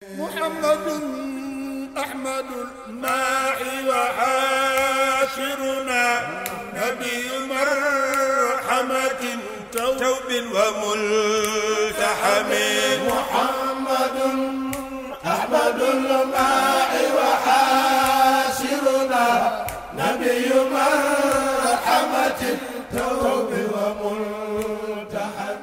محمد أحمد الماحي وحاشرنا نبي مرحمة توب وملتحم محمد أحمد الماحي وحاشرنا نبي مرحمة توب وملتحم.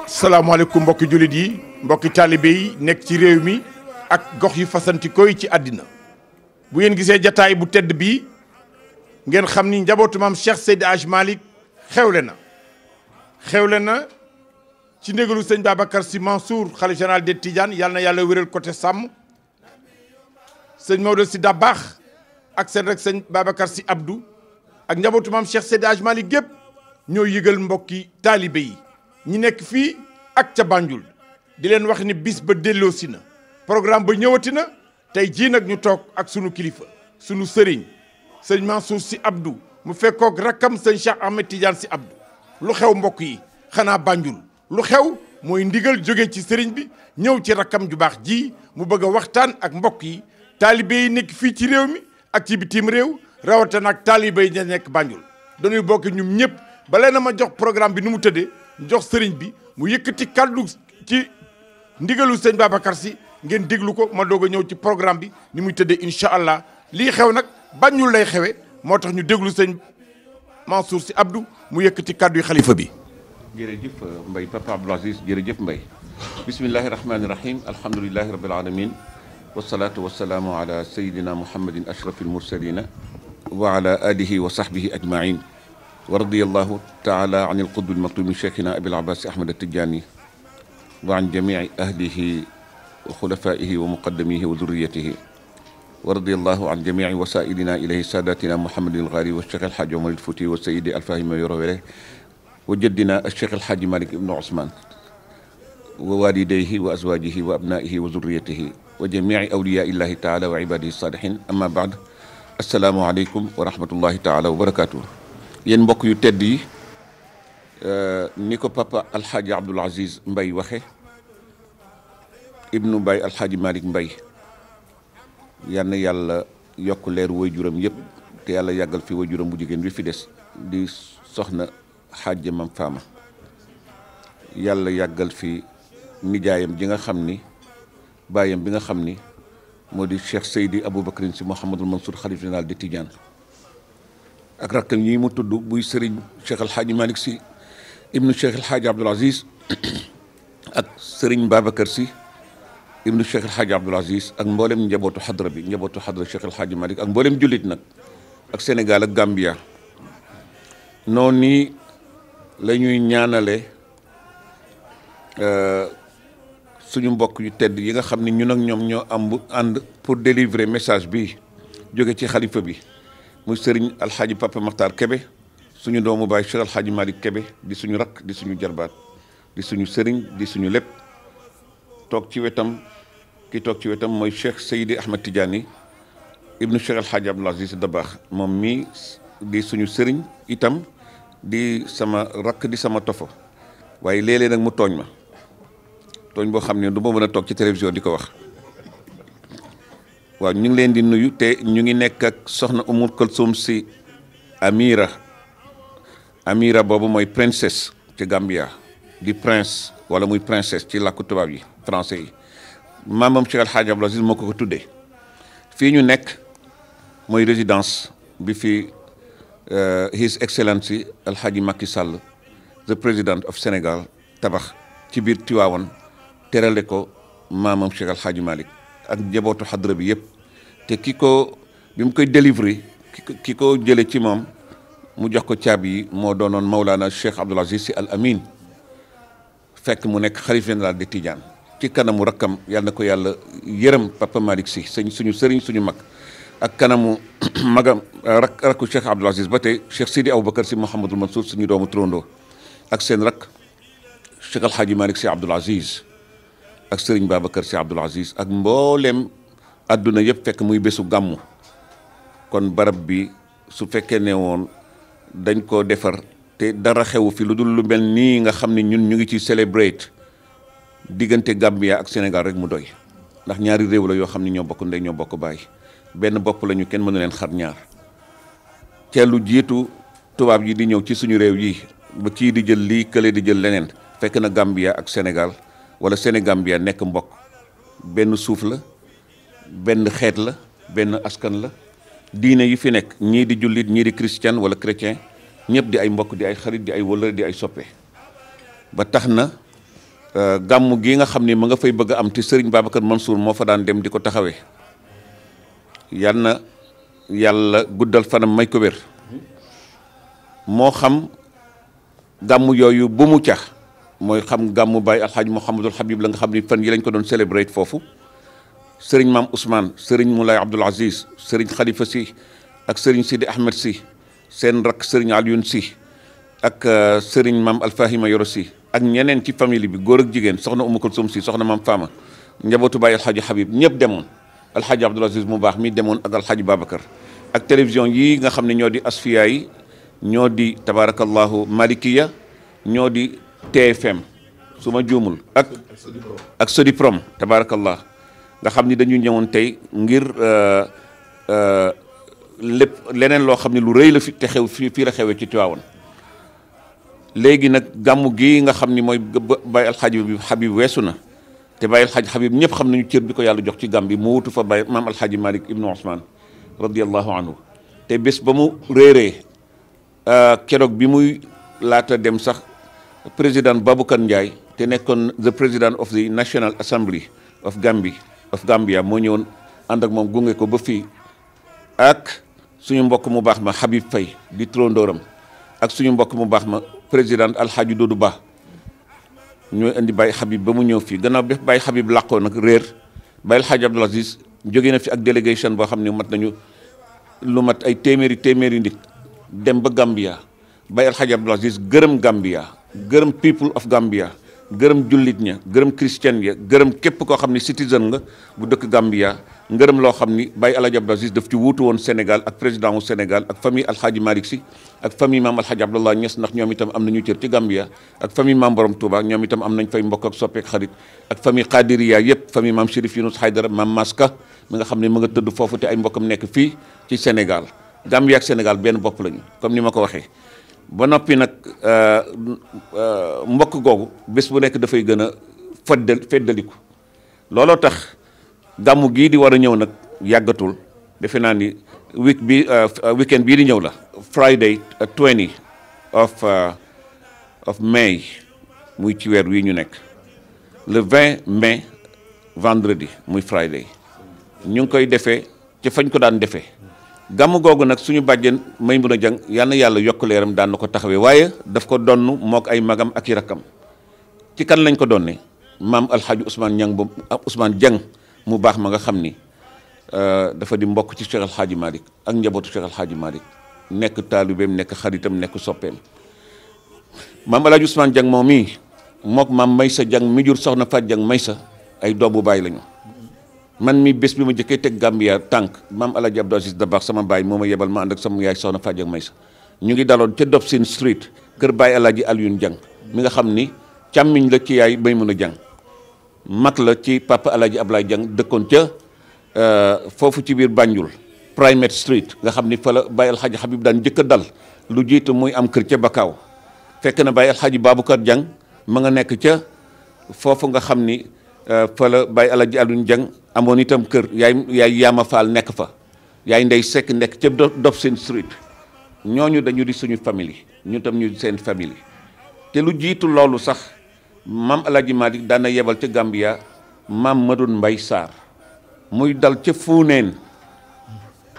salaamaaleykum mbokki jullit yi mbokki taalibe yi nekk ci réew mi ak gox yu fasantikoo yi ci àddina bu ngeen gisee jataay bu tedd bii ngeen xam ni njabootu maam Cheikh Seydi Hadj Malick xewle na ci ndégalu sëñ Babacar Sy Mansour xalifa général des Tidianes yàlla na yàlla wéral côté sàmm sëñ Maodo Sy Dabakh ak seen rek sëñ Babacar Sy Abdou ak njabootu maam Cheikh Seydi Hadj Malick gépp ñoo yëgal mbokki taalibe yi ñi nekk fii ak ca Banjul di leen wax ni bis ba delloosi na programme ba ñëwati na tey jii nag ñu toog ak sunu kilifa sunu sëriñ sëñ Mansour Sy Abdou mu fekkoog rakkam sëñ Cheikh Ahmed Tidiane Sy Abdou lu xew mbokk yi xanaa Banjul lu xew mooy ndigal jóge ci sëriñ bi ñëw ci rakkam ju baax ji mu bëgg a waxtaan ak mbokk yi taalibe yi nekk fii ci réew mi ak ci bitim réew rawatina ak taalibe yi ña nekk Banjul dañuy bokk ñum ñëpp balee na ma jox programme bi nu mu tëddee jox sëriñ bi mu yëkkati kàddu ci ndigalu sëñ Babacar Sy ngeen déglu ko ma doog a ñëw ci programme bi ni muy tëddee incha allah lii xew nag Banjul lay xewe moo tax ñu déglu sëñ Mansour Sy Abdou mu yëkkati kàddu yi xalifa bi. jërëjëf Mbaye Papa Abdoul Aziz jërëjëf Mbaye bismillahi rahmani rahim alhamdulilahi rabbil alamin wasalaatu wasalaamu ala sayidina muhammadin ashrafil mursalina wa ala alihi wa sahbihi ajmain wa radiyallahu taala an alqutbi almaktumi cheikhina abil abbas ahmad atijani wa an jamii ahlihi wa xulafaihi wa muqaddamihi wa zurriyatihi wa radiyallahu an jamii wasailina ilayhi sadatina muhammadin alghari wa cheikh alhaji omar alfouti wa sayidi alfahima yorowere wa jaddina cheikh alhaji malik ibnu osman wa walidayhi wa azwajihi wa abnaihi wa zurriyatihi wa jamii awliya illahi taala wa ibadihi salihin amma baad assalaamu aleykum wa rahmatullahi taala wa barakatuh. yéen mbokk yu tedd yi ni ko papa alxaaji Abdoul Aziz Mbaye waxe ibnu Baye alxaaji Malick Mbaye yal na yàlla yokk leer waajuram yëpp te yàlla yàggal fi waajuram bu jigéen bi fi des di soxna xaaja Mam Faama yàlla yàggal fi nijaayam ji nga xam ni baayam bi nga xam ni moo di Cheikh Seydi Aboubacar Sy Mouhamadul Mansour xalif général de Tidiane ak rakkam yi mu tudd buy sëriñ Cheikh El Hadj Malick Sy ibnu Cheikh El Hadj Abdoul Aziz ak sëriñ Babacar Sy ibnu Cheikh El Hadj Abdoul Aziz ak mboolem njabootu xadra bi njabootu xadra Cheikh El Hadj Malick ak mboolem jullit nag ak Sénégal ak Gambia noonu nii la ñuy ñaanale suñu mbokk yu tedd yi nga xam ne ñun ak ñoom ñoo ànd pour délivrer message bi jóge ci xalifa bi. muy sëriñ alxaaji Papa Makhtar Kebe suñu doomu baay Cheikh alxaaji Malick Kebe di suñu rakk di suñu jarbaat di suñu sëriñ di suñu lépp toog ci wetam ki toog ci wetam mooy Cheikh Seydi Ahmed Tidiane ibnu Cheikh alxaaji Abdoul Aziz Dabakh moom mii di suñu sëriñ itam di sama rakk di sama tofo waaye léeg-léeg nag mu tooñ ma tooñ boo xam ne du ma mën a toog ci télévision di ko wax waaw ñu ngi leen di nuyu te ñu ngi nekk ak soxna Umul Kulsum Sy Amira boobu mooy princesse ci Gambia di prince wala muy princesse ci làkku tubaab yi français yi maamam Cheikh El Hadj Abdoul Aziz moo ko tuddee fii ñu nekk mooy résidence bi fi His Excellency El Hadji Macky Sall the President of Sénégal tabax ci biir Tiwaawan terale ko maamam Cheikh El Hadj Malick ak njabootu xadra bi yëpp te ki ko bi mu koy délivrer ki ko jële ci moom mu jox ko caabi yi moo doonoon Maulana Cheikh Abdoul Aziz Sy Al Amin fekk mu nekk xalif général de Tidiane ci kanamu rakkam yàlla na ko yàlla yërëm Papa Malick Sy suñu sëriñ suñu mag ak kanamu magam rakku Cheikh Abdoul Aziz ba tey Cheikh Sidi Aboubacar Sy Mouhamadul Mansour suñu doomu turandoo ak seen rak Cheikh Al Hadji Malick Sy Abdoul Aziz ak sëriñ Babacar Sy Abdoul Aziz ak mbooleem àdduna yëpp fekk muy bésu gàmmu kon barab bi su fekkee ne woon dañ koo defar te dara xewu fi lu dul lu mel nii nga xam ne ñun ñu ngi ci celebrate diggante Gambia ak Sénégal rek mu doy ndax ñaari réew la yoo xam ne ñoo bokk ndey ñoo bokk baay benn bopp lañu kenn mënu leen xar ñaar te lu jiitu tubaab yi di ñëw ci suñu réew yi ba kii di jël lii kële di jël leneen fekk na Gambia ak Sénégal wala Sénégambia nekk mbokk benn suuf la benn xeet la benn askan la diine yi fi nekk ñii di jullit ñii di chrétien wala chrétien ñëpp di ay mbokk di ay xarit di ay wëllëre di ay soppe ba tax na gàmmu gi nga xam ni ma nga fay bëgg a am te Serigne Babacar Mansour moo fa daan dem di ko taxawee yal na yàlla guddal fanam may ko wér moo xam gàmmu yooyu bu mu cax mooy xam gàmmu Baye Alhaji Mouhamadul Habib la nga xam ni fan yi lañ ko doon célébrer foofu Serigne Maam Ousmane Serigne Moulay Abdoul Aziz Serigne Khalifa Sy ak Serigne Sidi Ahmed Sy seen rak Serigne Alioune Sy ak Serigne Maam Alfahima Yoro Sy ak ñeneen ci famille bi góor ak jigéen soxna Umu Kulsum Sy soxna Maam Fama njabootu Baye Alhaji Habib ñëpp demoon Alhaji Abdoul Aziz mu baax mi demoon ak Alhaji Babacar ak télévision yi nga xam ne ñoo di Asfiya yi ñoo di tabarakallahu Malikiya ñoo di TFM su ma juumul ak Sodiprom tabarakallah nga xam ni dañu ñëwoon tey ngir lépp leneen loo xam ne lu rëy la fi te xew fii la xewee ci Tiwaawan léegi nag gàmmu gi nga xam ni mooy Baye Alhaji Habib weesu na te Baye Alhaji Habib ñëpp xam nañu cër bi ko yàlla jox ci Gàmbi mu wutu fa Baye Maam Alhaji Malick Ibnu Ousmane radiyallahu anhu te bés ba mu réeree keroog bi muy laata dem sax président Baboucar Ndiaye te nekkoon the president of the National Assembly of Gambia moo ñëwoon ànd ak moom gunge ko ba fii ak suñu mbokk mu baax ma Habib Faye di trondooram ak suñu mbokk mu baax ma président Alhaji Doudou Ba ñooy indi Baye Habib ba mu ñëw fii gannaaw bi Baye Habib làqoo nag réer Baye Alhaji Abdoul Aziz jóge na fi ak délégation boo xam ne mat nañu lu mat ay téeméeri nit dem ba Gambia Baye Alhaji Abdoul Aziz gërëm Gambia gërëm people of Gambia gërëm jullit ña gërëm christian ya gërëm képp koo xam ne citizen nga bu dëkk Gambia ngërëm loo xam ni Baye Alhaji Abdoul Aziz daf ci wuutu woon Sénégal ak président wu Sénégal ak famille Alhaji Malick Sy ak famille maam Alhaji Abdallah Niass ndax ñoom itam am nañu cër ci Gambia ak famille maam Borom Touba ñoom itam am nañ fay mbokk ak soppeek xarit ak famille Qadiriya yëpp famille maam Chérif Younous Haydara maam Maska mi nga xam ne mu nga tëdd foofu te ay mbokkam nekk fii ci Sénégal Gambia ak Sénégal benn bopp lañu comme ni ma ko waxee ba noppi nag mbokk googu bés bu nekk dafay gën a feddaliku looloo tax gàmmu gii di war a ñëw nag yàggatul defe naa ni weekend bii di ñëw la Friday 20 of May muy ci weer wi ñu nekk le 20 mai vendredi muy Friday ñu ngi koy defee ci fañ ko daan defee gàmmu googu nag suñu bàjjen Maymuna Jang yal na yàlla yokk leeram daan na ko taxawee waaye daf ko donn mook ay magam ak i rakkam ci kan lañ ko donne maam Alhaji Ousmane Jang mu baax ma nga xam ni dafa di mbokk ci Cheikh Alhaji Malick ak njabootu Cheikh Alhaji Malick nekk taalibeem nekk xaritam nekk soppeem maam Alhaji Ousmane Jang moom mii mook maam Maysa Jang mi jur soxna Fat Jang Maysa ay doomu baay lañu man mi bés bi ma jëkkee teg Gambia tànk maam Alhaji Abdou Aziz Dabakh sama baay moo ma yebal ma ànd ak sama yaay soxna Fat Jang Maysa ñu ngi daloon ca Dobson Street kër Baay Alhaji Alioune Jang mi nga xam ni càmmiñ la ci yaay Maymuna Jang mag la ci papa Alhaji Ablaye Jang dëkkoon ca foofu ci biir Banjul Primate Street nga xam ni fa la Baye Alhaji Habib daan njëkk a dal lu jiitu muy am kër ca Bakaaw fekk na Baye Alhaji Baboucar Jang ma nga nekk ca foofu nga xam ni fa la Baye Alhaji Alioune Jang amoon itam kër yaay Yaama Fall nekk fa yaay Ndey Seck nekk ca Dobson Street ñooñu dañu di suñu famille ñu tam ñu seen famille te lu jiitu loolu sax maam Alhaji Malick daan na yebal ca Gambia maam Madoun Mbay Sarr muy dal ca Fuuneen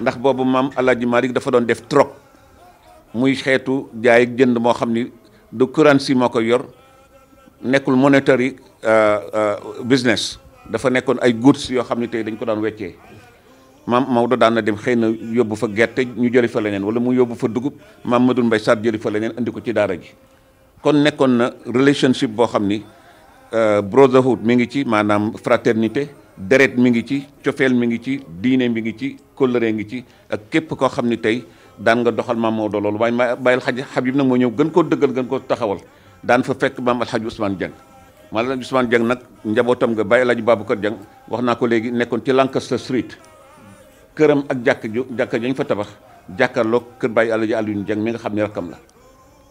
ndax boobu maam Alhaji Malick dafa doon def troc muy xeetu jaay ak jënd moo xam ni du currency moo ko yor nekkul monetary business dafa nekkoon ay goods yoo xam ne tey dañ ko daan weccee maam Maodo daan na dem xëy na yóbbu fa gerte ñu jëli fa leneen wala mu yóbbu fa dugub maam Madoun Mbay Sarr jëli fa leneen andi ko ci daara ji kon nekkoon na relationship boo xam ni brotherhood mi ngi ci maanaam fraternité deret mi ngi ci cofeel mi ngi ci diine mi ngi ci kóllëre ngi ci ak képp koo xam ni tey daan nga doxal maam Maodo loolu waaye Baye Alhaji Habib nag moo ñëw gën koo dëggal gën koo taxawal daan fa fekk maam Alhaji Ousmane Jang Maam Ousmane Dieng nag njabootam nga Baye El Hadj Babacar Dieng wax naa ko léegi nekkoon ci Lancaster Street këram ak jàkka jañ fa tabax jàkkaarloog kër Baye El Hadj Alioune Dieng mi nga xam ne rakkam la.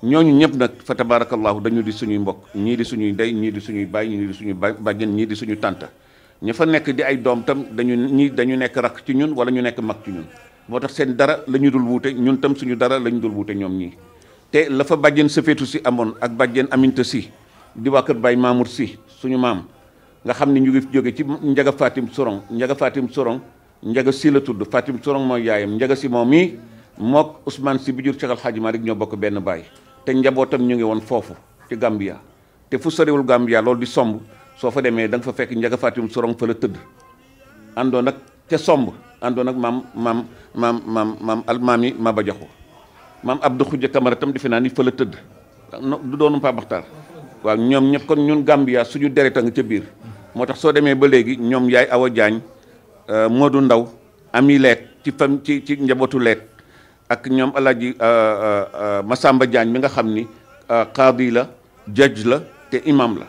ñooñu ñëpp nag fa tabarakallahu dañu di suñuy mbokk ñii di suñuy ndey ñii di suñuy baay ñii di suñuy bàjjen ñii di suñu tànta ña fa nekk di ay doom tam dañu nekk rakk ci ñun wala ñu nekk mag ci ñun moo tax seen dara la ñu dul wuute ñun tam suñu dara la ñu dul wuute ñoom ñii te la fa bàjjen Safeetu si amoon ak bàjjen Aminta si di waa kër Baye Mamour si suñu maam nga xam ne ñu ngi jóge ci Njaga Fatim Sorong Njaga si la tudd Fatim Sorong mooy yaayam Njaga si moom mii mook Ousmane si bi jur Cheikh Al Hadji Malick ñoo bokk benn baay te njabootam ñu ngi woon foofu ci Gambia te fu soriwul Gambia loolu di somb soo fa demee da nga fa fekk Njaga Fatim Sorong fa la tëdd àndoon ak ca somb àndoon ak maam almaami Maba Jaxu maam Abdou Khoudia Camara tam defe naa ni fa la tëdd du doonu Pa Baxtaar waaw ñoom ñëpp kon ñun Gambia suñu deret a nga ca biir moo tax soo demee ba léegi ñoom yaay Awa Jaañ Modou Ndaw ami leet ci njabootu leet ak ñoom Alaaji Masamba Diagne mi nga xam ni qaadi la judge la te imam la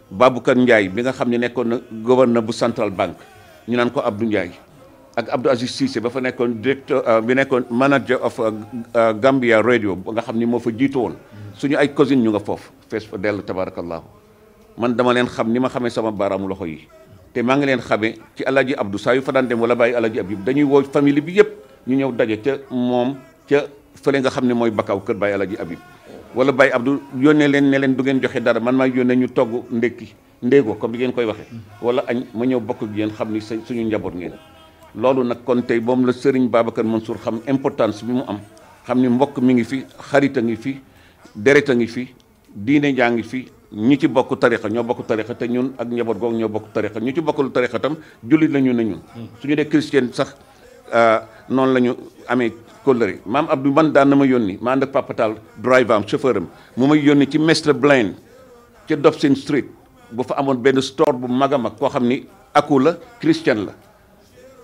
Baboucar Ndiaye bi nga xam ne nekkoon na gouverneur bu Central Bank ñu naan ko Abdou Ndiaye ak Abdou Aziz Cissé ba fa nekkoon directeur bi nekkoon manager of Gambia radio ba nga xam ni moo fa jiitu woon suñu ay cousine ñu nga foofu fees fa dell tabarakallahu man dama leen xam ni ma xamee sama baaraamu loxo yi te maa ngi leen xamee ci Alaaji Abdou saa yu fa daan dem wala bàyyi Alaaji Abib dañuy woo famille bi yëpp ñu ñëw daje ca moom ca fële nga xam ne mooy Bakaaw kër Baye Alaaji Abib wala Baye Abdou yónnee leen ne leen du ngeen joxe dara man maa yónnee ñu togg ndéego comme li ngeen koy waxee wala añ ma ñëw bokk ak yéen xam ni suñu njaboot ngeen loolu nag kon tey moom la Serigne Babacar Mansour xam importance bi mu am xam ni mbokk mi ngi fi xarit a ngi fi deret a ngi fi diine jaa ngi fi ñi ci bokk tarixa ñoo bokk tarixa te ñun ak njaboot googu ñoo bokk tarixa ñu ci bokkul tarixa tam jullit la ñu ne ñun suñu dee chrétien sax noonu la ñu amee kóllëre maam Abdou man daan na ma yónni ma ànd ak papatal driver am chauffeur am mu may yónni ci Mr Blaine ca Dobson Street bu fa amoon benn store bu mag a mag koo xam ni aku la chrétien la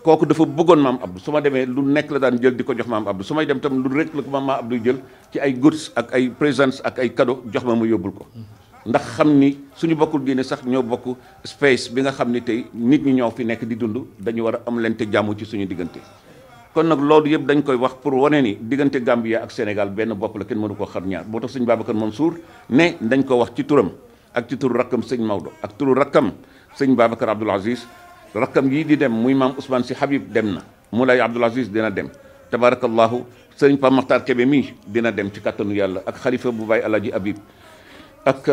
kooku dafa bëggoon maam Abdou su ma demee lu nekk la daan jël di ko jox maam Abdou su may dem tam lu rek la ko maam Abdou jël ci ay goods ak ay présents ak ay cadeau jox ma yóbbul ko ndax xam ni suñu bokkul diine sax ñoo bokk space bi nga xam ni tey nit ñi ñoo fi nekk di dund dañu war a am leen te jàmm ci suñu diggante kon nag loolu yëpp dañ koy wax pour wane ni diggante Gambia ak Sénégal benn bopp la kenn mënu koo xar ñaar boo tax sëñ Babacar Mansour ne dañ ko wax ci turam ak ci turu rakkam sëñ Maodo ak turu rakkam sëñ Babacar Abdoul Aziz rakkam yii di dem muy maam Ousmane si Habib dem na Moulay Abdoul Aziz dina dem tabarakallahu sëñ Pape Makhtar Kébé mii dina dem ci kattanu yàlla ak xalifa bu Baye Alaaji Habib ak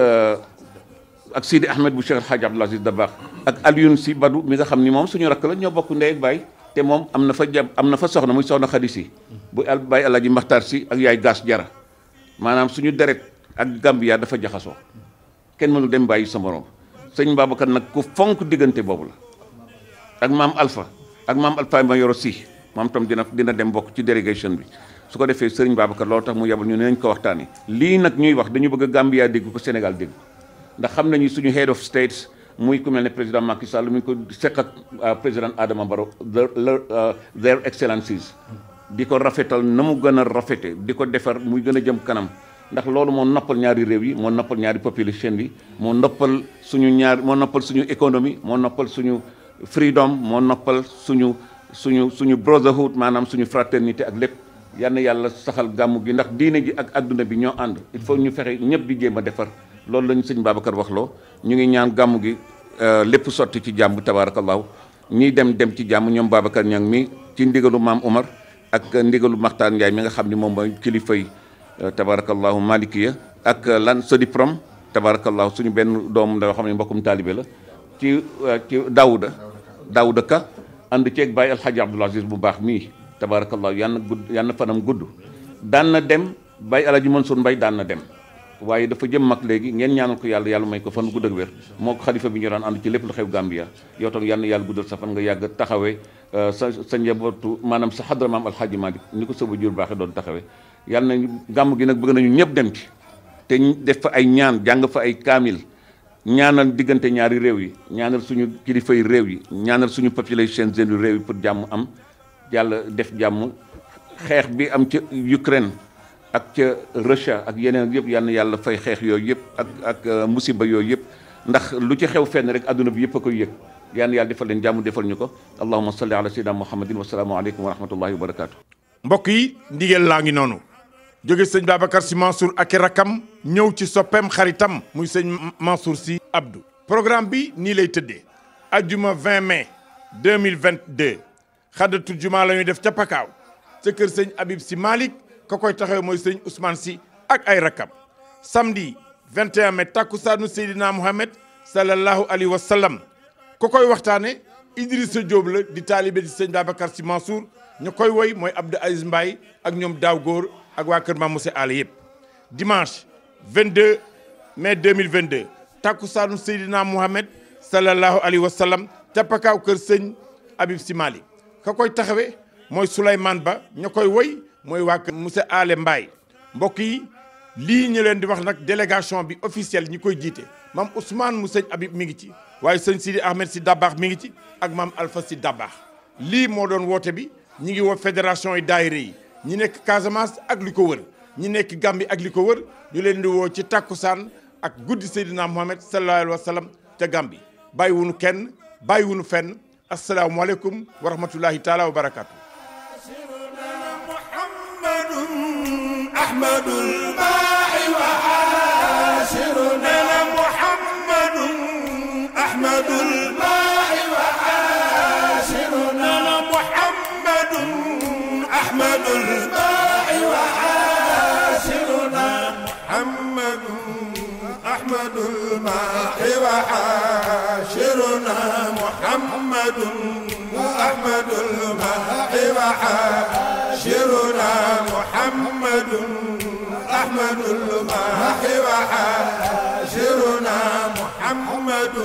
Sidi Ahmed bu Cheikh El Hadj Abdoul Aziz Dabakh ak Alioune si Badou mi nga xam ni moom suñu rakk la ñoo bokk ndey ak baay te moom am na fa soxna muy soxna Khady si bu Baye Alaaji Makhtar si ak yaay Gaas Jara maanaam suñu deret ak Gambia dafa jaxasoo kenn mënu dem bàyyi sa morom sëñ Babacar nag ku fonk diggante boobu la ak maam Alpha ma yoro si moom tam dina dem bokk ci délégation bi su ko defee sëriñ Babacar loolu tax mu yabal ñu ne nañ ko waxtaanee lii nag ñuy wax dañu bëgg a Gambia dégg ko Sénégal dégg ndax xam nañu suñu head of states muy ku mel ne président Macky Sall mu ngi ko seq ak président Adama Barrow their excellencies di ko rafetal na mu gën a rafete di ko defar muy gën a jëm kanam ndax loolu moo noppal ñaari réew yi moo noppal ñaari population bi moo noppal suñu économie moo noppal suñu freedom moo noppal suñu brotherhood maanaam suñu fraternité ak lépp yal na yàlla saxal gàmmu gi ndax diine ji ak adduna bi ñoo ànd il faut ñu fexe ñëpp di jéem a defar loolu lañu sëñ Babacar waxloo ñu ngi ñaan gàmmu gi lépp sotti ci jàmm tabarakallahu ñiy dem ci jàmm ñoom Babacar Niang mi ci ndigalu maam Omar ak ndigalu Makhtar Ndiaye mi nga xam ni moom mooy kilifa yi tabarakallahu malikiya ak lan sodi prom tabarakallahu suñu benn doom da xam ne mbokkum taalibe la ci Daouda Ka ànd ceeg Baye El Hadj Abdoul Aziz bu baax mii tabarakallahu yal na fanam gudd daan na dem Baye El Hadj Mansour Mbaye daan na dem waaye dafa jëm mag léegi ngeen ñaanal ko yàlla may ko fan gudd ak wér moo ko xalifa bi ñu daan ànd ci lépp lu xew Gambia yow tam yal na yàlla guddal sa fan nga yàgg taxawee sa njabootu maanaam sa xadra maam Alxaaji Malik ni ko sëba jur baaxee doon taxawee yal na gàmm gi nag bëgg nañu ñëpp dem ci te def fa ay ñaan jàng fa ay kaamil ñaanal diggante ñaari réew yi ñaanal suñu kilifay réew yi ñaanal suñu population jeune réew yi pour jàmm am yàlla def jàmm xeex bi am ca Ukraine ak ca Russia ak yeneen yëpp yal na yàlla fay xeex yooyu yëpp ak musiba yooyu yëpp ndax lu ci xew fenn rek adduna bi yëpp a koy yëg yaan yàlla defal leen jàmm defal ñu ko allahumma salli ala sayyidina muhammadin wa salaamu aleykum wa rahmatullahi wa barakatuh. mbokk yi ndigal laa ngi noonu jóge sëñ Babacar Sy Mansour ak i rakam ñëw ci soppeem xaritam muy sëñ Mansour Sy Abdou. programme bi nii lay tëddee ajjuma 20 mai 2022 xaddatul juma la ñuy def ca Pakaaw ca kër sëñ Habib Sy Malick ka koy taxaw mooy sëñ Ousmane Sy ak ay rakam. samedi 21 mai takkusaanu Seydina Mouhamed sallallahu alayhi wa sallam ko koy waxtaane Idrissa Diop la di taalibe di sëñ Babacar Sy Mansour ñu koy woy mooy Abdou Aziz Mbaye ak ñoom daaw góor ak waa kër Mame Moussa Allé yëpp. dimanche 22 mai 2022 takkusaanu Seydina Mouhamed sallallahu alayhi wa sallam ca Pakaaw kër sëñ Habib Sy Malick ka koy taxawe mooy Souleymane Ba ñu koy woy mooy waa kër Moussa Allé Mbaye. mbokk yi lii ñu leen di wax nag délégation bi officielle ñi koy jiite maam Ousmane mu sëñ Habib mi ngi ci waaye sëñ Sidi Ahmed Sy Dabakh mi ngi ci ak maam Alpha Sy Dabakh. lii moo doon woote bi ñi ngi woo fédération yi daayira yi ñi nekk Casamance ak li ko wër ñi nekk Gambie ak li ko wër ñu leen di woo ci takkusaan ak guddi Seydina Mohamed sallallahu alayhi wa sallam ca Gambie bàyyi wunu kenn bàyyi wunu fenn asalaamualeykum wa rahmatullahi taala wa barakatu. أحمد الباعي وعاشرنا محمد أحمد الباعي وعاشرنا محمد أحمد الباعي وعاشرنا محمد أحمد الباعي وعاشرنا محمد أحمد الباعي وعاشرنا محمد أحمد الماحي وحاشرنا محمد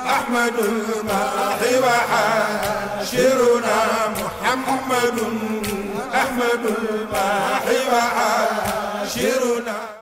أحمد الماحي وحاشرنا محمد أحمد الماحي